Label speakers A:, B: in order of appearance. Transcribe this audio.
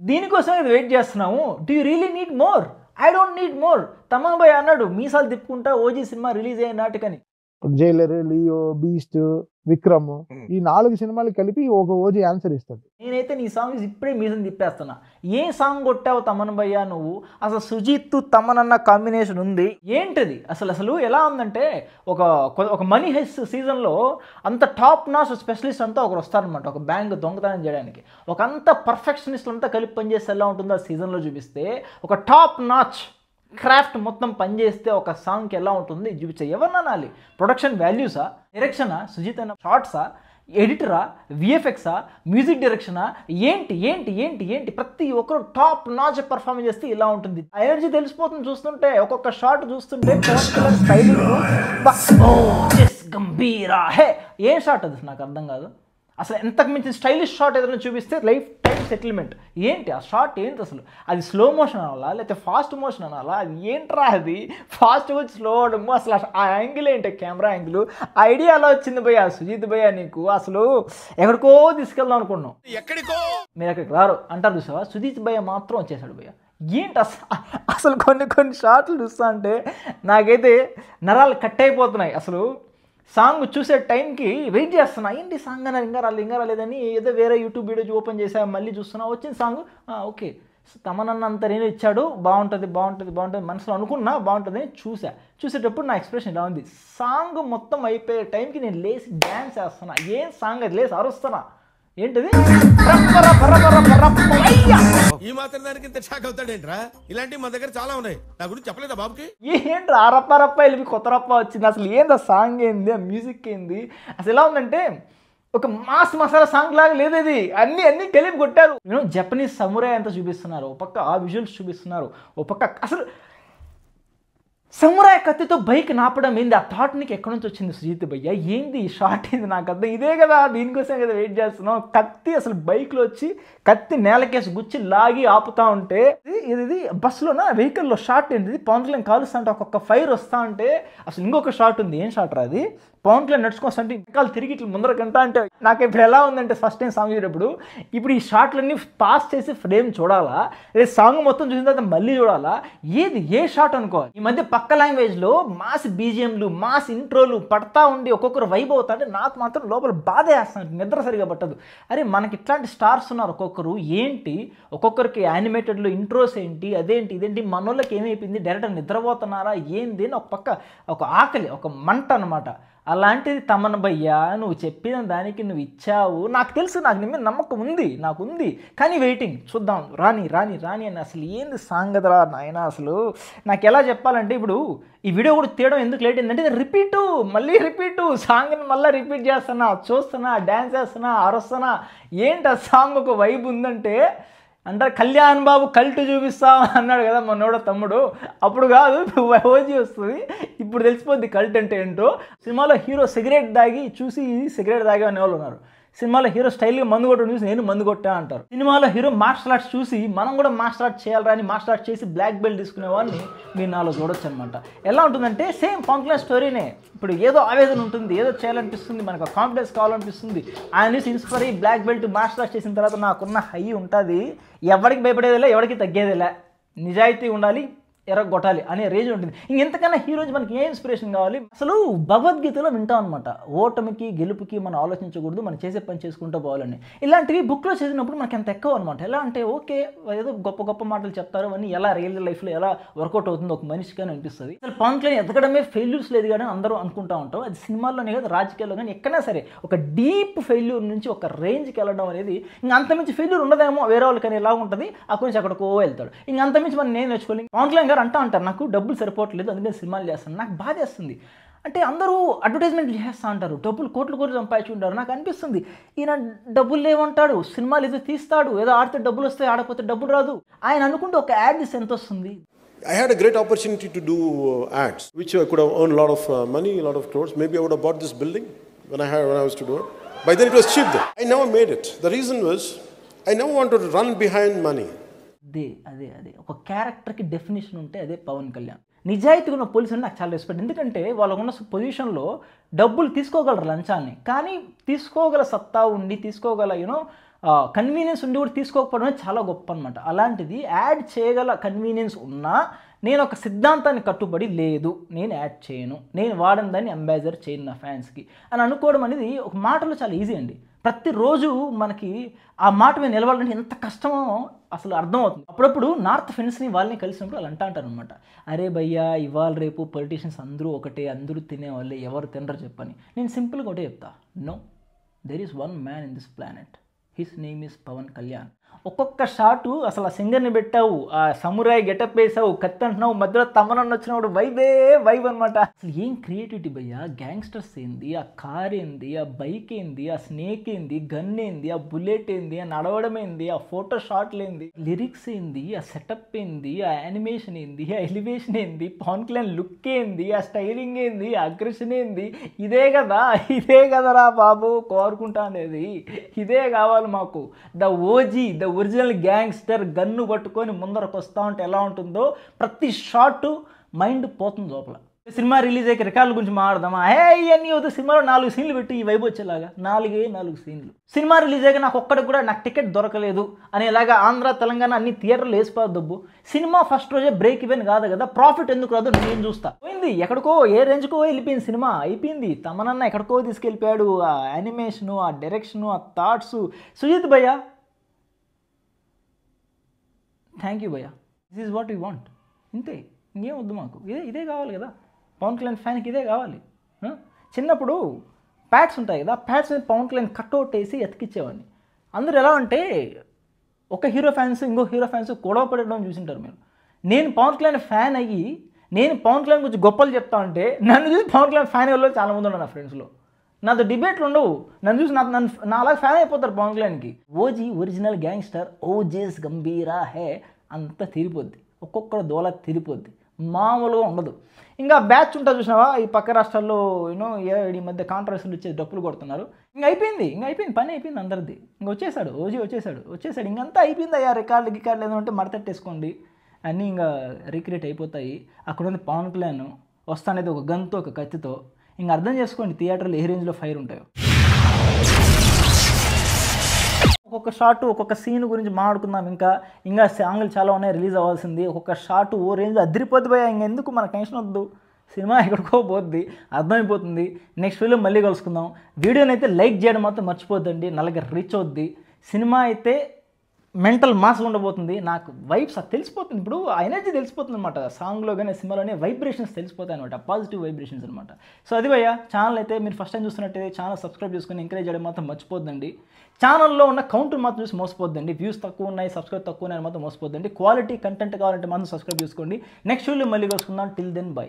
A: దీనికోసం ఇది వెయిట్ చేస్తున్నాము. Do you really need more? I don't need more. Thaman భాయ్ అన్నాడు మీసాలు తిప్పుకుంటా ఓజీ సినిమా రిలీజ్ అయిన నాటికని.
B: జైలర్, లియో, బీస్ట్, విక్రమ్ ఈ 4 సినిమాలు కలిపి ఒక ఓజీ ఆన్సర్ ఇస్తాడు.
A: నేనైతే నీ సాంగ్స్ ఇప్పుడే మీసం తిప్పేస్తున్నా. ఏ సాంగ్ కొట్టావు తమన్ భయ్యా నువ్వు? అసలు సుజీత్ తమన్ అన్న కాంబినేషన్ ఉంది ఏంటిది అసలు ఎలా ఉందంటే ఒక మనీ హెస్ సీజన్లో అంత టాప్ నాచ్ స్పెషలిస్ట్ అంతా ఒకరు వస్తారనమాట ఒక బ్యాంక్ దొంగతనం చేయడానికి. ఒక అంత పర్ఫెక్షనిస్ట్ అంతా కలిపి పనిచేస్తే ఎలా ఉంటుందో ఆ సీజన్లో చూపిస్తే ఒక టాప్ నాచ్ క్రాఫ్ట్ మొత్తం పనిచేస్తే ఒక సాంగ్కి ఎలా ఉంటుంది చూపించే. ఎవరిని అనాలి? ప్రొడక్షన్ వాల్యూసా, డైరెక్షనా, సుజిత్ అన్న షార్ట్సా, ఎడిటరా, విఎఫ్ఎక్సా, మ్యూజిక్ డైరెక్షనా, ఏంటి ఏంటి ఏంటి ఏంటి ప్రతి ఒక్కరు టాప్ నాచ్ పర్ఫార్మెన్స్ చేస్తే ఇలా ఉంటుంది. ఆ ఎనర్జీ తెలిసిపోతుంది చూస్తుంటే. ఒక్కొక్క షార్ట్ చూస్తుంటే స్టైలింగ్ గంభీరా హే. ఏం షార్ట్ అది నాకు అర్థం కాదు అసలు. ఎంతకు మించి స్టైలిష్ షాట్ ఏదైనా చూపిస్తే లైఫ్ టైం సెటిల్మెంట్. ఏంటి ఆ షాట్? ఏంటి అసలు? అది స్లో మోషన్ అనాలా లేకపోతే ఫాస్ట్ మోషన్ అనాలా? అది ఏంట్రా అది? ఫాస్ట్గా వచ్చి స్లో అవడము అసలు ఆ యాంగిల్ ఏంటి? కెమెరా యాంగిల్ ఐడియా ఎలా వచ్చింది భయ్యా సుజీత్ భయ్యా నీకు? అసలు ఎక్కడికో తీసుకెళ్దాం అనుకున్నాం, ఎక్కడికో మీరు ఎక్కడికి రారు అంటారు చూసావా? సుజీత్ భయ్య మాత్రం వచ్చేసాడు భయ్య. ఏంటి అసలు కొన్ని షాట్లు చూస్తా అంటే నాకైతే నరాలు కట్ అయిపోతున్నాయి. అసలు సాంగ్ చూసే టైంకి వెయిట్ చేస్తున్నా, ఏంటి సాంగ్ అన్నారు ఇంకా రాలేదని ఏదో వేరే యూట్యూబ్ వీడియో ఓపెన్ చేసా, మళ్ళీ చూస్తున్నా వచ్చిన సాంగ్. ఓకే తమనన్న అంత నేను ఇచ్చాడు, బాగుంటుంది మనసులో అనుకున్నా బాగుంటుంది. చూసేటప్పుడు నా ఎక్స్ప్రెషన్ ఇలా ఉంది. సాంగ్ మొత్తం అయిపోయే టైంకి నేను లేచి డ్యాన్స్ వేస్తున్నా. ఏం సాంగ్ అది? లేచి అరుస్తున్నా. ఏంటిది?
C: ఈ మాత్రం దానికి ఇంత షాక్ అవుతాడేంట్రా? ఇలాంటివి మన దగ్గర చాలా ఉన్నాయి. నా గురించి చెప్పలేదా బాబుకి?
A: ఏంట్రా రప్ప వెళ్ళి కొత్త రప్ప వచ్చింది. అసలు ఏంది ఆ సాంగ్ ఏంది? ఆ మ్యూజిక్ ఏంది? అసలు ఎలా ఉందంటే ఒక మాస్ మసాలా సాంగ్ లాగా లేదు ఇది. అన్ని కలిపి కొట్టారు. నేను జపనీస్ సమురాయ్ అంతా చూపిస్తున్నారు, ఒక పక్క ఆ విజువల్స్ చూపిస్తున్నారు, ఒక పక్క అసలు సమురాయ్ కత్తితో బైక్ నాపడం ఏంది? ఆ థాట్ నీకు ఎక్కడి నుంచి వచ్చింది సుజీత్ భయ్య? ఏంది ఈ షార్ట్ ఏంది? నాకు అర్థం ఇదే కదా, దీనికోసం కదా వెయిట్ చేస్తున్నాం. కత్తి అసలు బైక్లో వచ్చి కత్తి నేలకేసి గుచ్చి లాగి ఆపుతా ఉంటే ఇది బస్సులోనా వెహికల్లో షార్ట్ ఏంటిది? పవన్ కళ్యాణ్ కాలుస్తా ఉంటే ఒక్కొక్క ఫైర్ వస్తా ఉంటే అసలు ఇంకొక షార్ట్ ఉంది. ఏం షార్ట్ రా అది? పవన్ కళ్యాణ్ నడుచుకొస్తుంటే ఇంకాలు తిరిగి ఇట్లా ముందరకంటా అంటే నాకు ఇప్పుడు ఎలా ఉందంటే ఫస్ట్ టైం సాంగ్ చూసేటప్పుడు ఇప్పుడు ఈ షార్ట్లన్నీ పాస్ చేసి ఫ్రేమ్ చూడాలా లేదా సాంగ్ మొత్తం చూసిన తర్వాత మళ్ళీ చూడాలా? ఏ షార్ట్ అనుకోవాలి? ఈ మధ్య పక్క లాంగ్వేజ్లో మాస్ బీజిఎంలు మాస్ ఇంట్రోలు పడతా ఉండి ఒక్కొక్కరు వైబ్ అవుతా అంటే నాకు మాత్రం లోపల బాధ వేస్తాను, నిద్ర సరిగా పట్టదు. అరే మనకి ఇట్లాంటి స్టార్స్ ఉన్నారు ఒక్కొక్కరు, ఏంటి ఒక్కొక్కరికి యానిమేటెడ్లో ఇంట్రోస్ ఏంటి అదేంటి ఇదేంటి, మనోళ్ళకి ఏమైపోయింది డైరెక్టర్ నిద్రపోతున్నారా ఏంది అని ఒక పక్క ఒక ఆకలి ఒక మంట అనమాట. అలాంటిది తమన్ భయ్యా నువ్వు చెప్పిన దానికి నువ్వు ఇచ్చావు. నాకు తెలుసు, నాకు నీ మీద నమ్మకం ఉంది, నాకు ఉంది, కానీ వెయిటింగ్ చూద్దాం రాని అని. అసలు ఏంది సాంగ్ కదరా నాయన? అసలు నాకు ఎలా చెప్పాలంటే ఇప్పుడు ఈ వీడియో కూడా తీయడం ఎందుకు లేట్ అయిందంటే మళ్ళీ రిపీటు సాంగ్ని మళ్ళీ రిపీట్ చేస్తున్నా, చూస్తున్నా, డ్యాన్స్ చేస్తున్నా, అరుస్తున్నా. ఏంటి ఆ సాంగ్ ఒక వైబ్ ఉందంటే అంటారు కళ్యాణ్ బాబు కల్ట్ చూపిస్తా అన్నాడు కదా మనోడ తమ్ముడు. అప్పుడు కాదు ఓజీ వస్తుంది, ఇప్పుడు తెలిసిపోద్ది కల్ట్ అంటే ఏంటో. సినిమాలో హీరో సిగరెట్ దాగి చూసి సిగరెట్ దాగే అనే వాళ్ళు ఉన్నారు. సినిమాలో హీరో స్టైల్గా మందు కొట్టడం చూసి నేను మందు కొట్టా అంటారు. సినిమాలో హీరో మార్షల్ ఆర్ట్స్ చూసి మనం కూడా మార్షల్ ఆర్ట్స్ చేయాలరా అని మార్షల్ ఆర్ట్స్ చేసి బ్లాక్ బెల్ట్ తీసుకునేవాడిని మీరు నాలో చూడొచ్చు అనమాట. ఎలా ఉంటుందంటే సేమ్ పవన్ కళ్యాణ్ స్టోరీనే. ఇప్పుడు ఏదో ఆవేదన ఉంటుంది, ఏదో చేయాలనిపిస్తుంది, మనకు కాన్ఫిడెన్స్ కావాలనిపిస్తుంది. ఆయన నుంచి ఇన్స్పైర్ అయ్యి బ్లాక్ బెల్ట్ మార్షల్ ఆర్ట్స్ చేసిన తర్వాత నాకున్న హై ఉంటుంది. ఎవరికి భయపడేదిలే, ఎవరికి తగ్గేదిలే, నిజాయితీ ఉండాలి, ఎరగొట్టాలి అనే రేంజ్ ఉంటుంది. ఇంకెంతకన్నా హీరోజ్ మనకి ఏ ఇన్స్పిరేషన్ కావాలి? అసలు భగవద్గీతలో వింటాం అనమాట, ఓటమికి గెలుపుకి మనం ఆలోచించకూడదు, మనం చేసే పని చేసుకుంటూ పోవాలని. ఇలాంటివి బుక్లో చదివినప్పుడు మనకి ఎంత ఎక్కువ అనమాట. ఎలా అంటే ఓకే ఏదో గొప్ప మాటలు చెప్తారు అని ఎలా రియల్ లైఫ్లో ఎలా వర్కౌట్ అవుతుందో ఒక మనిషికి అని అనిపిస్తుంది. అసలు పవన్ కళ్యాణ్ ఎదగడమే ఫెయిల్యూర్స్ లేదు కానీ అందరూ అనుకుంటూ ఉంటాం. అది సినిమాల్లోనే కాదు, రాజకీయాల్లో కానీ ఎక్కడైనా సరే ఒక డీప్ ఫెయిల్యూర్ నుంచి ఒక రేంజ్కి వెళ్ళడం అనేది ఇంకా అంతమించి ఫెయిల్యూర్ ఉండదేమో వేరే వాళ్ళకని ఎలా ఉంటుంది, అక్కడి నుంచి అక్కడికో వెళ్తాడు. ఇంకా అంతమించి మనం నేను నేర్చుకోవాలి. పవన్ కళ్యాణ్ అంటారు నాకు డబ్బులు సరిపోవట్లేదు అందుకని సినిమాలు చేస్తాను. నాకు బాధేస్తుంది. అంటే అందరూ అడ్వర్టైజ్మెంట్లు చేస్తూ ఉంటారు, డబ్బులు కోట్లు సంపాదించుకుంటారు. నాకు అనిపిస్తుంది ఈయన డబ్బులు లేవంటాడు, సినిమాలు ఏదో తీస్తాడు, ఏదో ఆడితే డబ్బులు వస్తాయి, ఆడకపోతే డబ్బులు రాదు. ఆయన అనుకుంటే ఒక యాడ్ తీసి ఎంత వస్తుంది?
D: I had a great opportunity to do ads, which I could have earned a lot of money, a lot of crores. Maybe I would have bought this building when I was to do it. By then it was cheap though. I never made it. The reason was I never wanted to run behind money.
A: అదే ఒక క్యారెక్టర్కి definition ఉంటే అదే పవన్ కళ్యాణ్. నిజాయితీగా ఉన్న పోలీసులు నాకు చాలా రెస్పెక్ట్. ఎందుకంటే వాళ్ళు ఉన్న పొజిషన్లో డబ్బులు తీసుకోగలరు లంచాన్ని, కానీ తీసుకోగల సత్తా ఉండి తీసుకోగల కన్వీనియన్స్ ఉండి కూడా తీసుకోకపోవడమే చాలా గొప్ప అనమాట. అలాంటిది యాడ్ చేయగల కన్వీనియన్స్ ఉన్నా నేను ఒక సిద్ధాంతాన్ని కట్టుబడి లేదు, నేను యాడ్ చేయను, నేను వాడిన దాన్ని అంబాసిడర్ చేయను నా ఫ్యాన్స్కి అని అనుకోవడం అనేది ఒక మాటలో చాలా ఈజీ అండి. ప్రతిరోజు మనకి ఆ మాట మీద నిలవాలంటే ఎంత కష్టమో అసలు అర్థమవుతుంది. అప్పుడప్పుడు నార్త్ ఫ్రెండ్స్ని వాళ్ళని కలిసినప్పుడు వాళ్ళు అంటారు అనమాట, అరే భయ్యా ఇవాళ రేపు పొలిటీషియన్స్ అందరూ ఒకటే, అందరూ తినేవాళ్ళే, ఎవరు తినరు చెప్పని. నేను సింపుల్గా ఒకటే చెప్తా, no, there is one man in this planet, his name is Pawan Kalyan. ఒక్కొక్క షాటు అసలు ఆ సింగర్ని పెట్టావు, ఆ సమురాయ్ గెటప్ వేసావు, కత్తి అంటున్నావు, మధ్యలో తమ్మనన్ను వచ్చినప్పుడు వైబ్ అనమాట. అసలు ఏం క్రియేటివిటీ భయ్యా, గ్యాంగ్స్టర్స్ ఏంది, ఆ కార్ ఏంది, ఆ బైక్ ఏంది, ఆ స్నేక్ ఏంది, గన్ ఏంది, ఆ బుల్లెట్ ఏంది, ఆ నడవడం ఏంది, ఆ ఫోటో షాట్లు ఏంది, లిరిక్స్ ఏంది, ఆ సెటప్ ఏంది, ఆ యానిమేషన్ ఏంది, ఆ ఎలివేషన్ ఏంది, పవన్ కళ్యాణ్ లుక్ ఏంది, ఆ స్టైలింగ్ ఏంది, ఆ అగ్రెషన్ ఏంది, ఇదే కదరా బాబు కోరుకుంటా అనేది, ఇదే కావాలి మాకు. The OG, the original gangster gun పట్టుకొని ముందరకు వస్తూ ఉంటే ఎలా ఉంటుందో ప్రతి షాట్ మైండ్ పోతుంది లోపల. సినిమా రిలీజ్ అయ్యే రికార్డుల గురించి మాట్లాడదామా, ఇవన్నీ వద్దు, సినిమాలో 4 సీన్లు పెట్టి ఈ వైబ్ వచ్చేలాగా 4 సీన్లు. సినిమా రిలీజ్ అయ్యాక నాకు టికెట్ దొరకలేదు అనేలాగా ఆంధ్ర తెలంగాణ అన్ని థియేటర్లు వేసిపోదు దబ్బు. సినిమా ఫస్ట్ రోజే బ్రేక్ ఈవెన్ కాదు కదా, ప్రాఫిట్ ఎందుకు రాదు నేను చూస్తా. పోయింది ఎక్కడికో, ఏ రేంజ్కో వెళ్ళిపోయింది సినిమా, అయిపోయింది. తమనన్న ఎక్కడికో తీసుకెళ్ళిపోయాడు, ఆ యానిమేషను, ఆ డైరెక్షను, ఆ థాట్స్. సుజిత్ భయ్యా, థ్యాంక్ యూ భయ్యా, this is what you want, ఇంతే, ఇంకేం వద్దు మాకు, ఇదే కావాలి కదా. పవన్ కళ్యాణ్ ఫ్యాన్కి ఇదే కావాలి. చిన్నప్పుడు ప్యాడ్స్ ఉంటాయి కదా, ప్యాడ్స్ మీద పవన్ కళ్యాణ్ కట్అవుట్ వేసి ఎతికిచ్చేవాడిని. అందరూ ఎలా అంటే ఒక హీరో ఫ్యాన్స్ ఇంకో హీరో ఫ్యాన్స్ గొడవ పడడం చూసింటారు మీరు. నేను పవన్ కళ్యాణ్ ఫ్యాన్ అయ్యి నేను పవన్ కళ్యాణ్ గురించి గొప్పలు చెప్తా ఉంటే నన్ను చూసి పవన్ కళ్యాణ్ ఫ్యాన్ వాళ్ళు చాలామంది ఉన్నారు నా ఫ్రెండ్స్లో. నాతో డిబేట్లు ఉండవు, నన్ను చూసి నా అలా ఫ్యాన్ అయిపోతారు పవన్ కళ్యాణ్కి. ఓజీ ఒరిజినల్ గ్యాంగ్స్టర్, ఓజీస్ గంభీరా హే అంతా తీరిపోద్ది, ఒక్కొక్కరు దోల తీరిపోద్ది, మామూలుగా ఉండదు. ఇంకా బ్యాచ్ ఉంటుంది చూసినావా, ఈ పక్క రాష్ట్రాల్లో ఈ మధ్య కాంట్రవర్సీలు వచ్చేది డప్పులు కొడుతున్నారు. ఇంకా అయిపోయింది పని అయిపోయింది అందరిది. ఇంకా వచ్చేసాడు ఓజీ, వచ్చేసాడు ఇంకంతా అయిపోయింది. అయ్యా రికార్డులు ఏదో ఉంటే మడతట్టేసుకోండి, అన్నీ ఇంకా రీక్రియేట్ అయిపోతాయి. అక్కడ ఉంది పవన్ కళ్యాణ్ వస్తానేది ఒక గన్తో, ఒక కత్తితో. ఇంకా అర్థం చేసుకోండి థియేటర్లో ఏ రేంజ్లో ఫైర్ ఉంటాయో. ఒక్కొక్క షాట్, ఒక్కొక్క సీన్ గురించి మాట్లాడుకుందాం. ఇంకా సాంగ్లు చాలా ఉన్నాయి రిలీజ్ అవ్వాల్సింది. ఒక్కొక్క షాట్ ఓ రేంజ్ అదిరిపోద్ది భయ్యా, ఇంకెందుకు మన టెన్షన్ వద్దు, సినిమా ఎక్కడికో పోద్ది, అర్థమైపోతుంది. నెక్స్ట్ వీడియో మళ్ళీ కలుసుకుందాం. వీడియోని అయితే లైక్ చేయడం మాత్రం మర్చిపోద్దండి, నల్లగా రీచ్ అవుద్ది. సినిమా అయితే మెంటల్ మాస్ ఉండబోతుంది. నాకు వైబ్స్ తెలిసిపోతుంది, ఇప్పుడు ఆ ఎనర్జీ తెలిసిపోతుంది అనమాట. సాంగ్లో కానీ సినిమాలోనే వైబ్రేషన్స్ తెలిసిపోతాయి అనమాట, పాజిటివ్ వైబ్రేషన్స్ అనమాట. సో అది భయ్యా, ఛానల్ అయితే మీరు ఫస్ట్ టైం చూస్తున్నట్టయితే ఛానల్ సబ్స్క్రైబ్ చేసుకొని ఎంకరేజ్ చేయడం మాత్రం మర్చిపోద్దండి. ఛానల్లో ఉన్న కౌంటర్ మాత్రం చూసి మోసపోద్దండి, వ్యూస్ తక్కువ ఉన్నాయి, సబ్స్క్రైబ్ తక్కువ ఉన్నాయి మాత్రం మోసపోద్దండి. క్వాలిటీ కంటెంట్ కావాలంటే మాత్రం సబ్స్క్రైబ్ చేసుకోండి. నెక్స్ట్ వీడియో మళ్ళీ కలుసుకుందాం. Till then by.